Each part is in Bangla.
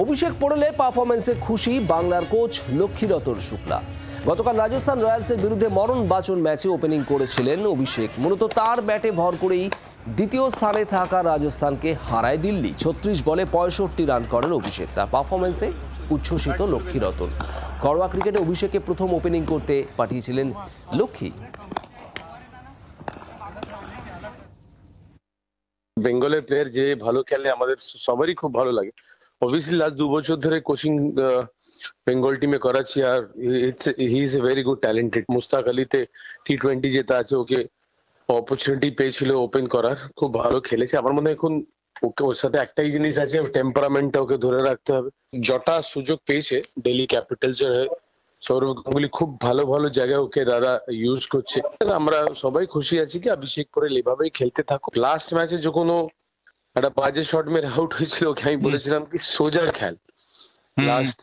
অভিষেক পোড়েলের পারফরমেন্সে খুশি বাংলার কোচ লক্ষ্মীরতন শুক্লা। গতকাল রাজস্থান রয়্যালসের বিরুদ্ধে মরণ বাঁচন ম্যাচে ওপেনিং করেছিলেন অভিষেক। মূলত তার ব্যাটে ভর করেই দ্বিতীয় স্থানে থাকা রাজস্থানকে হারায় দিল্লি। ৩৬ বলে ৬৫ রান করেন অভিষেক। তার পারফরমেন্সে উচ্ছ্বসিত লক্ষ্মীরতন। ঘরোয়া ক্রিকেটে অভিষেককে প্রথম ওপেনিং করতে পাঠিয়েছিলেন লক্ষ্মী। বেঙ্গলের প্লেয়ার যে ভালো খেলে আমাদের সবারই খুব ভালো লাগে। অবভিয়াসলি লাস্ট 2 বছর ধরে কোচিং বেঙ্গল টিমে করাচ্ছি, আর he is a very good talented. Mushtaq আলীতে T20 যেটা আছে, ওকে অপরচুনিটি পেয়েছিল ওপেন করার, খুব ভালো খেলেছে। আমার মনে হয় এখন ওকে, ওর সাথে একটাই জিনিস আছে, টেম্পারামেন্টটা ওকে ধরে রাখতে হবে। যটা সুযোগ পেয়েছে দিল্লি ক্যাপিটালস এর, সৌরভ গাঙ্গুলি খুব ভালো ভালো জায়গায় ওকে দাদা ইউজ করছে। আমরা সবাই খুশি আছি কি অভিষেক পোড়েল এভাবেই খেলতে থাকুক। লাস্ট ম্যাচে যখন ও একটা বাজে শট মেরে আউট হয়েছিল, ওকে আমি বলেছিলাম কি সোজা খেল। লাস্ট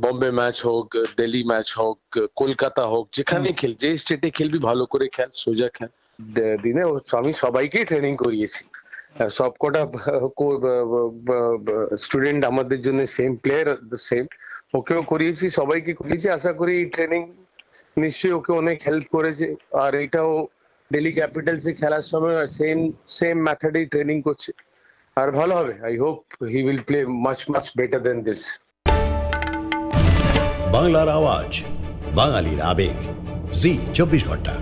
বম্বে ম্যাচ হোক, দিল্লি ম্যাচ হোক, কলকাতা হোক, যেখানে খেল, যে স্টেটে খেলবি ভালো করে খেল, সোজা খেল। দিনে আমি সবাইকেই ট্রেনিং করিয়েছি, সবকটা স্টুডেন্ট আমাদের জন্য সেম প্লেয়ার, সেম ওকেও করিয়েছি, সবাইকে করিয়েছি। আশা করি ট্রেনিং নিশ্চয়ই ওকে অনেক হেল্প করেছে। আর এটাও দিল্লি ক্যাপিটালস এ খেলার সময় সেম মেথডেই ট্রেনিং করছে, আর ভালো হবে। I hope he will play much better then this. বাংলার আওয়াজ, বাঙালির আবেগ, জি 24 ঘন্টা।